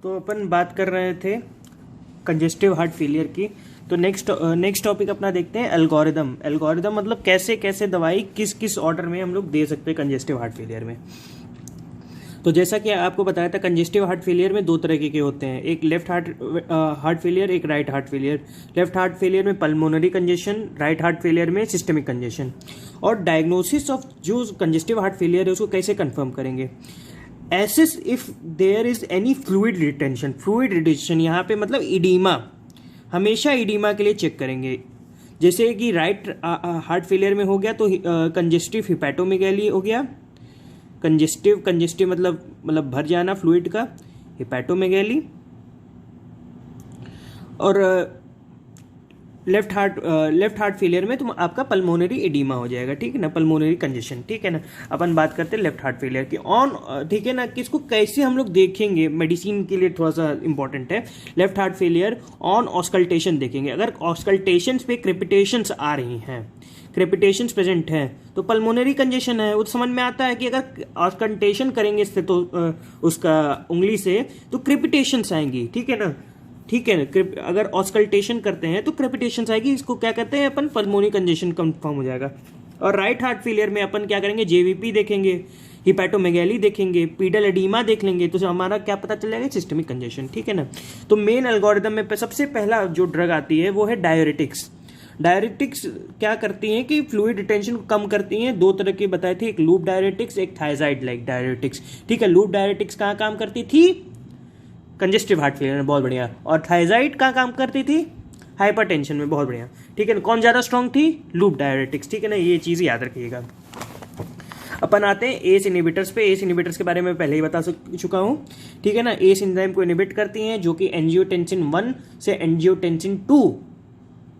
तो अपन बात कर रहे थे कंजेस्टिव हार्ट फेलियर की। तो नेक्स्ट टॉपिक अपना देखते हैं एल्गोरिदम। एल्गोरिदम मतलब कैसे कैसे दवाई किस किस ऑर्डर में हम लोग दे सकते हैं कंजेस्टिव हार्ट फेलियर में। तो जैसा कि आपको बताया था, कंजेस्टिव हार्ट फेलियर में दो तरह के होते हैं, एक लेफ्ट हार्ट फेलियर, एक right heart failure. Left heart failure में pulmonary congestion, right heart failure में सिस्टमिक कंजेशन। और डायग्नोसिस ऑफ जो कंजेस्टिव हार्ट फेलियर है उसको कैसे कंफर्म करेंगे? Assess if there is any fluid retention. Fluid retention यहाँ पे मतलब इडीमा, हमेशा इडीमा के लिए चेक करेंगे। जैसे कि राइट हार्ट फेलियर में हो गया तो कंजेस्टिव हिपैटोमेगैली हो गया। कंजेस्टिव मतलब भर जाना फ्लूइड का, हिपैटोमेगैली। और लेफ्ट हार्ट फेलियर में तुम आपका पल्मोनरी एडीमा हो जाएगा, ठीक है ना, पल्मोनरी कंजेशन, ठीक है ना। अपन बात करते हैं लेफ्ट हार्ट फेलियर की ठीक है ना, कि इसको कैसे हम लोग देखेंगे, मेडिसिन के लिए थोड़ा सा इंपॉर्टेंट है। Left heart failure on auscultation देखेंगे। अगर ऑस्कल्टेशन पे क्रेपिटेशंस आ रही हैं, क्रेपिटेशंस प्रेजेंट हैं, तो पल्मोनरी कंजेशन है। वो समझ में आता है कि अगर ऑस्कल्टेशन करेंगे इससे तो उसका उंगली से तो क्रेपिटेशंस आएंगी, ठीक है ना, ठीक है ना। अगर ऑस्कल्टेशन करते हैं तो क्रेपिटेशंस आएगी, इसको क्या कहते हैं अपन, पल्मोनरी कंजेशन कंफर्म हो जाएगा। और राइट हार्ट फेलियर में अपन क्या करेंगे, जेवीपी देखेंगे, हिपैटोमेगैली देखेंगे, पीडल एडीमा देख लेंगे, तो हमारा क्या पता चल जाएगा, सिस्टमिक कंजेशन, ठीक है ना। तो मेन एल्गोरिदम में सबसे पहला जो ड्रग आती है वो है डायरेटिक्स। डायरेटिक्स क्या करती हैं कि फ्लूइड रिटेंशन को कम करती हैं। दो तरह की बताई थी, एक लूप डायरेटिक्स, एक थायजाइड लाइक डायरेटिक्स, ठीक है। लूप डायरेटिक्स कहाँ काम करती थी, कंजेस्टिव हार्ट फेलियर में, बहुत बढ़िया। और थायजाइड कहाँ काम करती थी, हाइपरटेंशन में, बहुत बढ़िया, ठीक है ना। कौन ज़्यादा स्ट्रॉन्ग थी, लूप डायरेटिक्स, ठीक है ना, ये चीज़ याद रखिएगा। अपन आते हैं एस इनहिबिटर्स पे। एस इनहिबिटर्स के बारे में पहले ही बता चुका हूँ, ठीक है ना। एस एंजाइम को इनहिबिट करती हैं, जो कि एंजियोटेंसिन 1 से एंजियोटेंसिन 2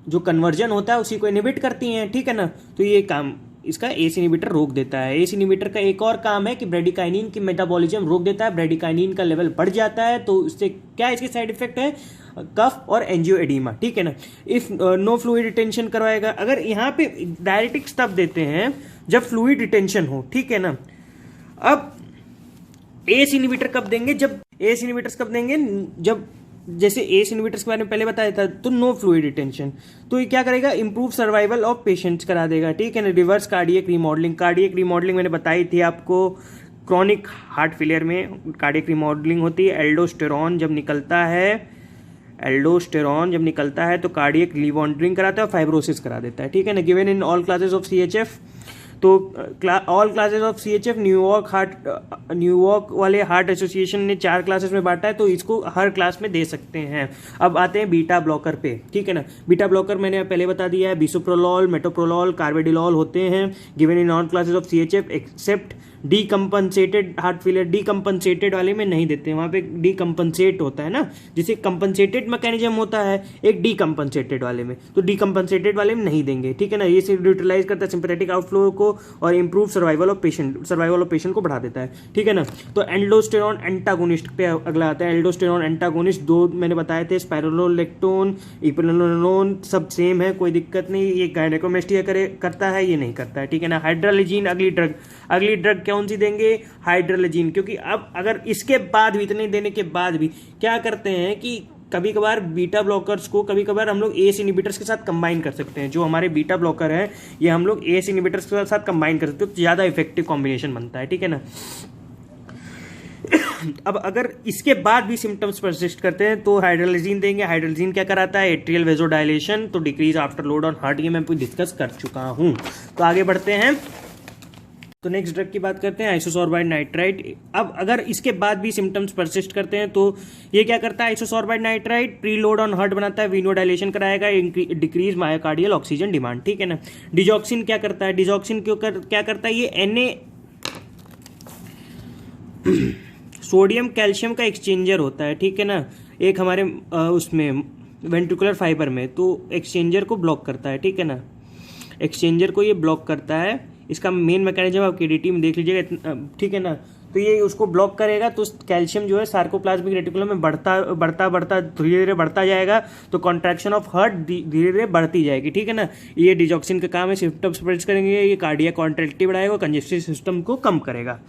जो कन्वर्जन होता है उसी को इनहिबिट करती हैं, ठीक है ना। तो ये काम इसका एस इनहिबिटर रोक देता है। एस इनहिबिटर का एक और काम है कि ब्रेडिकाइनिन की मेटाबॉलिज्म रोक देता है। ब्रेडिकाइनिन का लेवल बढ़ जाता है तो इससे क्या इसके साइड इफेक्ट है, कफ और एंजियोएडीमा, ठीक है ना। इफ नो फ्लूइड रिटेंशन करवाएगा। अगर यहाँ पे डायरेटिक्स तब देते हैं जब फ्लूइड रिटेंशन हो, ठीक है ना। अब एस इनहिबिटर कब देंगे, जब जैसे एस इनहिबिटर्स के बारे में पहले बताया था, तो नो फ्लूइड रिटेंशन, तो ये क्या करेगा, इंप्रूव सर्वाइवल ऑफ पेशेंट्स करा देगा, ठीक है ना। रिवर्स कार्डियक रीमॉडलिंग मैंने बताई थी आपको। क्रॉनिक हार्ट फेलियर में कार्डियक रीमॉडलिंग होती है। एल्डोस्टेरॉन जब निकलता है तो कार्डियक रीमॉडलिंग कराता है और फाइब्रोसिस करा देता है, ठीक है ना। Given in all classes of CHF, तो ऑल क्लासेस ऑफ सीएचएफ न्यूयॉर्क वाले हार्ट एसोसिएशन ने 4 क्लासेस में बांटा है, तो इसको हर क्लास में दे सकते हैं। अब आते हैं बीटा ब्लॉकर पे, ठीक है ना। बीटा ब्लॉकर मैंने पहले बता दिया है, बिसोप्रोलॉल, मेटोप्रोलॉल, कार्वेडिलॉल होते हैं। Given in all classes of CHF except decompensated heart failure. Decompensated वाले में नहीं देते, वहाँ पे डीकम्पनसेट होता है ना, जिसे कंपनसेटेड मैकेनिज्म होता है एक डीकम्पनसेटेड वाले में, तो डीकम्पनसेटेड वाले में नहीं देंगे, ठीक है ना। ये सिर्फ यूटिलाइज करता है सिंपैथेटिक आउटफ्लो को और इंप्रूव सर्वाइवल ऑफ पेशेंट को बढ़ा देता है, ठीक है ना। तो एल्डोस्टेरॉन एंटागोनिस्ट पे अगला आता है। एल्डोस्टेरॉन एंटागोनिस्ट 2 मैंने बताए थे, स्पाइरोलेक्टोन, इप्रेनोलोन, सब सेम है, कोई दिक्कत नहीं। ये गायनेकोमेस्टिया करता है, ये नहीं करता है, ठीक है ना। हाइड्रोलिजीन अगली ड्रग कौन सी देंगे, हाइड्रोलिजीन, क्योंकि अब अगर इसके बाद भी, इतने देने के बाद भी क्या करते हैं कि कभी कभार बीटा ब्लॉकर्स को कभी कभार हम लोग एस इनहिबिटर्स के साथ कंबाइन कर सकते हैं। जो हमारे बीटा ब्लॉकर है ये हम लोग एस इनहिबिटर्स के साथ कंबाइन कर सकते हैं, तो ज़्यादा इफेक्टिव कॉम्बिनेशन बनता है, ठीक है ना। अब अगर इसके बाद भी सिम्टम्स परसिस्ट करते हैं तो हाइड्रोलिजीन देंगे। हाइड्रोलिजीन क्या कराता है, एट्रियल वेजोडाइलेशन, तो decrease after load on heart, ये मैं डिस्कस कर चुका हूँ। तो आगे बढ़ते हैं, तो नेक्स्ट ड्रग की बात करते हैं, आइसोसोर्बाइड नाइट्राइट। अब अगर इसके बाद भी सिम्टम्स परसिस्ट करते हैं तो ये क्या करता है, आइसोसोर्बाइड नाइट्राइट प्रीलोड ऑन हार्ट बनाता है, वीनोडाइलेशन कराएगा, डिक्रीज मायोकार्डियल ऑक्सीजन डिमांड, ठीक है ना। डिजॉक्सिन क्या करता है, क्या करता है, ये सोडियम कैल्शियम का एक्सचेंजर होता है, ठीक है ना। एक हमारे उसमें वेंट्रिकुलर फाइबर में, तो एक्सचेंजर को ब्लॉक करता है, ठीक है ना। एक्सचेंजर को ये ब्लॉक करता है। इसका मेन मैकेनिज्म आप केडीटी में देख लीजिएगा, ठीक है ना। तो ये उसको ब्लॉक करेगा तो कैल्शियम जो है सार्कोप्लाज्मिक रेटिकुलम में बढ़ता धीरे धीरे बढ़ता जाएगा, तो कॉन्ट्रैक्शन ऑफ हार्ट धीरे धीरे बढ़ती जाएगी, ठीक है ना। ये डिजॉक्सिन का काम है, सिम्टम्स प्रेडिक्ट करेंगे, ये कार्डियक कॉन्ट्रैक्टिविटी बढ़ाएगा, कंजेस्टिव सिस्टम को कम करेगा।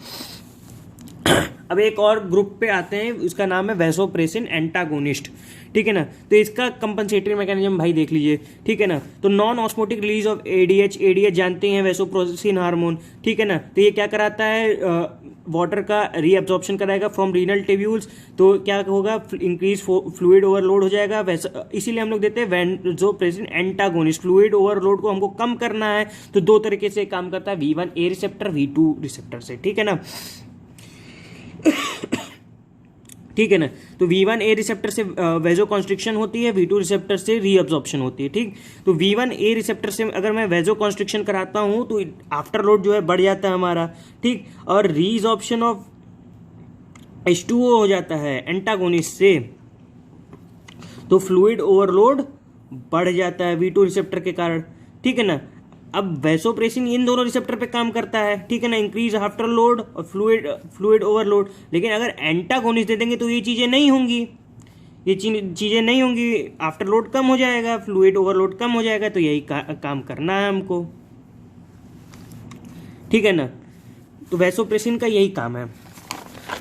अब एक और ग्रुप पे आते हैं, इसका नाम है वैसोप्रेसिन एंटागोनिस्ट, ठीक है ना। तो इसका कंपनसेटरी मैकेनिज्म भाई देख लीजिए, ठीक है ना। तो non osmotic release of ADH जानते हैं वैसोप्रेसिन हार्मोन, ठीक है ना। तो ये क्या कराता है, वाटर का रीअब्जॉर्प्शन कराएगा फ्रॉम रीनल टेब्यूल्स, तो क्या होगा, इंक्रीज फ्लूइड ओवरलोड हो जाएगा। वैसा इसीलिए हम लोग देते हैं वैसोप्रेसिन एंटागोनिस्ट। फ्लूइड ओवरलोड को हमको कम करना है, तो दो तरीके से काम करता है, V1A रिसेप्टर, V2 रिसेप्टर से, ठीक है ना। ठीक है ना। तो V1A रिसेप्टर से वेजो कॉन्स्ट्रिक्शन होती है, V2 रिसेप्टर से रीअब्जॉर्प्शन होती है, ठीक। तो V1A रिसेप्टर से अगर मैं वेजो कॉन्स्ट्रिक्शन कराता हूं तो आफ्टर लोड जो है बढ़ जाता है हमारा, ठीक। और रीअब्जॉर्प्शन ऑफ H2O हो जाता है एंटागोनिस्ट से, तो फ्लूइड ओवरलोड बढ़ जाता है V2 रिसेप्टर के कारण, ठीक है ना। अब वैसोप्रेसिन इन दोनों रिसेप्टर पे काम करता है, ठीक है ना, इंक्रीज आफ्टर लोड और फ्लूइड ओवरलोड। लेकिन अगर एंटागोनिस्ट दे देंगे तो ये चीज़ें नहीं होंगी, ये चीज़ें नहीं होंगी, आफ्टर लोड कम हो जाएगा, फ्लूइड ओवरलोड कम हो जाएगा। तो यही काम करना है हमको, ठीक है ना। तो वैसोप्रेसिन का यही काम है।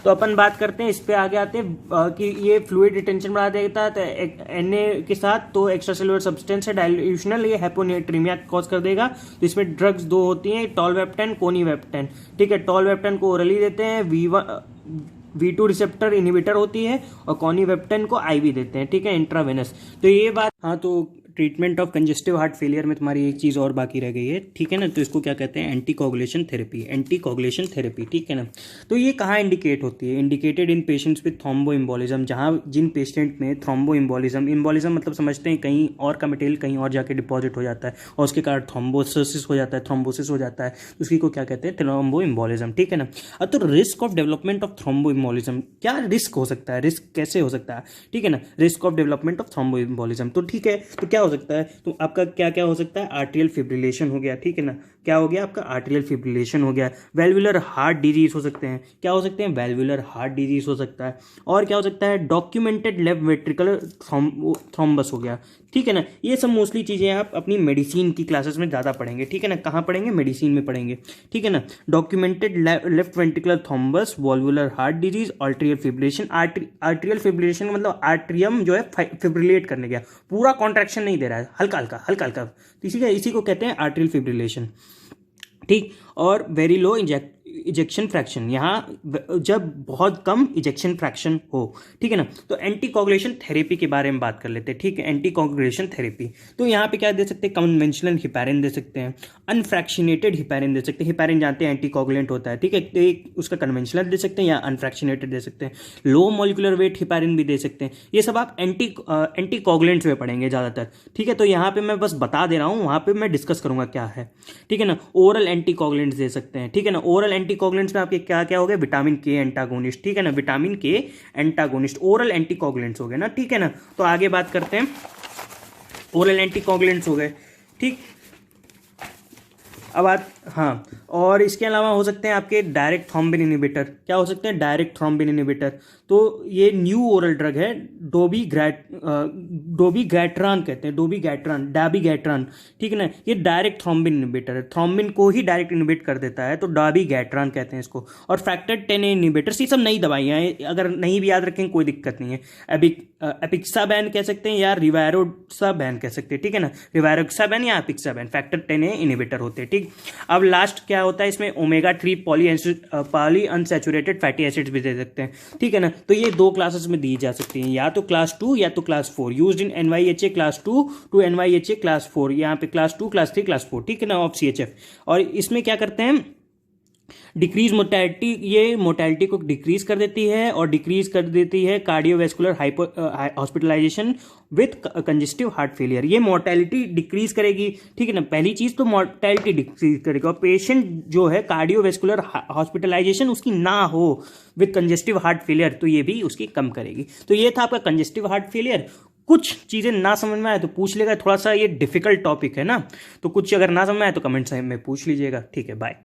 तो अपन बात करते हैं, इस पे आगे आते हैं कि ये फ्लूइड रिटेंशन बढ़ा देता है Na के साथ, तो एक्स्ट्रा सेलुलर सब्सटेंस है डाइल्यूशनल, ये हाइपोनेट्रीमिया कॉज कर देगा। तो इसमें ड्रग्स दो होती हैं, टॉलवेप्टेन, कोनीवेप्टेन, ठीक है। टॉलवेप्टेन को ओरली देते हैं, V2 रिसेप्टर इनहिबिटर होती है, और कोनीवेप्टेन को IV देते हैं, ठीक है, इंट्रावेनस। तो ये बात, हाँ, तो treatment of congestive heart failure में तुम्हारी एक चीज़ और बाकी रह गई है, ठीक है ना। तो इसको क्या कहते हैं, एंटीकोगुलेशन थेरेपी, एंटीकोगुलेशन थेरेपी, ठीक है ना। तो ये कहाँ इंडिकेट होती है, इंडिकेटेड इन पेशेंट्स विद थ्रोम्बोइम्बोलिज्म, जहाँ जिन पेशेंट में थ्रोम्बोइम्बोलिज्म, इम्बोलिज्म मतलब समझते हैं कहीं और का मटेरियल कहीं और जाके डिपॉजिट हो जाता है और उसके कारण थ्रोम्बोसिस हो जाता है, थ्रोम्बोसिस हो जाता है, उसी को क्या कहते हैं, थ्रोम्बोइम्बोलिज्म, ठीक है ना। तो रिस्क ऑफ डेवलपमेंट ऑफ थ्रोम्बोइम्बोलिज्म, क्या रिस्क हो सकता है, रिस्क कैसे हो सकता है, ठीक है ना। रिस्क ऑफ डेवलपमेंट ऑफ थ्रोम्बोइम्बोलिज्म, तो ठीक है, तो क्या हो सकता है, तो आपका क्या क्या हो सकता है, आर्टेरियल फिब्रिलेशन हो गया, ठीक है ना। क्या हो गया आपका, आर्टेरियल फिब्रिलेशन हो गया। वेल्वुलर हार्ट डिजीज हो सकते हैं, क्या हो सकते हैं, वेल्वुलर हार्ट डिजीज हो सकता है। और क्या हो सकता है, डॉक्यूमेंटेड लेफ्ट वेंट्रिकुलर थ्रोम्बस हो गया, ठीक है ना। ये सब मोस्टली चीज़ें आप अपनी मेडिसिन की क्लासेस में ज़्यादा पढ़ेंगे, ठीक है ना। कहाँ पढ़ेंगे, मेडिसिन में पढ़ेंगे, ठीक है ना। Documented left ventricular thrombus, valvular heart disease, arterial fibrillation. Arterial fibrillation मतलब आर्ट्रियम जो है फिब्रिलेट करने गया, पूरा कॉन्ट्रैक्शन नहीं दे रहा है, हल्का हल्का, तो इसी को कहते हैं आर्टेरियल फिब्रिलेशन, ठीक। और वेरी लो इजेक्शन फ्रैक्शन, यहाँ जब बहुत कम इजेक्शन फ्रैक्शन हो, ठीक है ना। तो एंटीकोगुलेशन थेरेपी के बारे में बात कर लेते हैं, ठीक है। एंटीकोगुलेशन थेरेपी, तो यहाँ पे क्या दे सकते हैं, कन्वेंशनल हिपैरिन दे सकते हैं, अनफ्रैक्शनेटेड हिपैरिन दे सकते हैं। हिपैरिन जानते हैं एंटीकोगुलेंट होता है, ठीक है। तो एक उसका कन्वेंशनल दे सकते हैं या अनफ्रैक्शनेटेड दे सकते हैं। लो मॉलिकुलर वेट हिपैरिन भी दे सकते हैं। ये सब आप एंटीकोगुलेंट्स में पढ़ेंगे ज़्यादातर, ठीक है। तो यहाँ पे मैं बस बता दे रहा हूँ, वहाँ पे मैं डिस्कस करूंगा क्या है, ठीक है ना। ओरल एंटीकोगुलेंट्स दे सकते हैं, ठीक है ना। ओरल एंटीकोगुलेंट्स में आपके क्या क्या हो गए, विटामिन के एंटागोनिस्ट, ठीक है ना, विटामिन के एंटागोनिस्ट ओरल एंटीकोगुलेंट्स हो गए ना, ठीक है ना। तो आगे बात करते हैं, ओरल एंटीकोगुलेंट्स हो गए, ठीक। अब हाँ, और इसके अलावा हो सकते हैं आपके डायरेक्ट थ्रोम्बिन इनहिबिटर, क्या हो सकते हैं, डायरेक्ट थ्रोम्बिन इनहिबिटर। तो ये न्यू ओरल ड्रग है, डोबीगैट्रान कहते हैं, डाबिगैट्रान, ठीक है ना। ये डायरेक्ट थ्रोम्बिन इनहिबिटर है, थ्रोम्बिन को ही डायरेक्ट इनहिबिट कर देता है, तो डाबिगैट्रान कहते हैं इसको। और फैक्टर 10A इनहिबिटर्स, ये सब नई दवाइयाँ हैं, अगर नहीं भी याद रखें कोई दिक्कत नहीं है। एपिक्साबैन कह सकते हैं या रिवारोक्साबैन कह सकते हैं, ठीक है ना। रिवारोक्साबैन या एपिक्साबैन फैक्टर 10A इनहिबिटर होते हैं, ठीक। अब लास्ट क्या होता है इसमें, omega 3 poly unsaturated fatty acids भी दे सकते हैं, ठीक है ना। तो ये दो क्लासेस में दी जा सकती हैं, या तो क्लास 2 या तो class 4, used in NYHA class 2 to NYHA class 4, यहाँ पे क्लास 2 क्लास 3 क्लास 4, ठीक है ना, ऑफ CHF। और इसमें क्या करते हैं, डिक्रीज मोर्टेलिटी, ये मोर्टेलिटी को डिक्रीज कर देती है और डिक्रीज कर देती है cardiovascular hospitalization with congestive heart failure. ये मोर्टेलिटी डिक्रीज करेगी, ठीक है ना। पहली चीज तो मोर्टेलिटी डिक्रीज करेगी, और पेशेंट जो है कार्डियोवैस्कुलर हॉस्पिटलाइजेशन उसकी ना हो विथ कंजेस्टिव हार्ट फेलियर, तो ये भी उसकी कम करेगी। तो ये था आपका कंजेस्टिव हार्ट फेलियर। कुछ चीज़ें ना समझ में आए तो पूछ लेगा, थोड़ा सा ये डिफिकल्ट टॉपिक है ना, तो कुछ अगर ना समझ में आए तो कमेंट में पूछ लीजिएगा, ठीक है, बाय।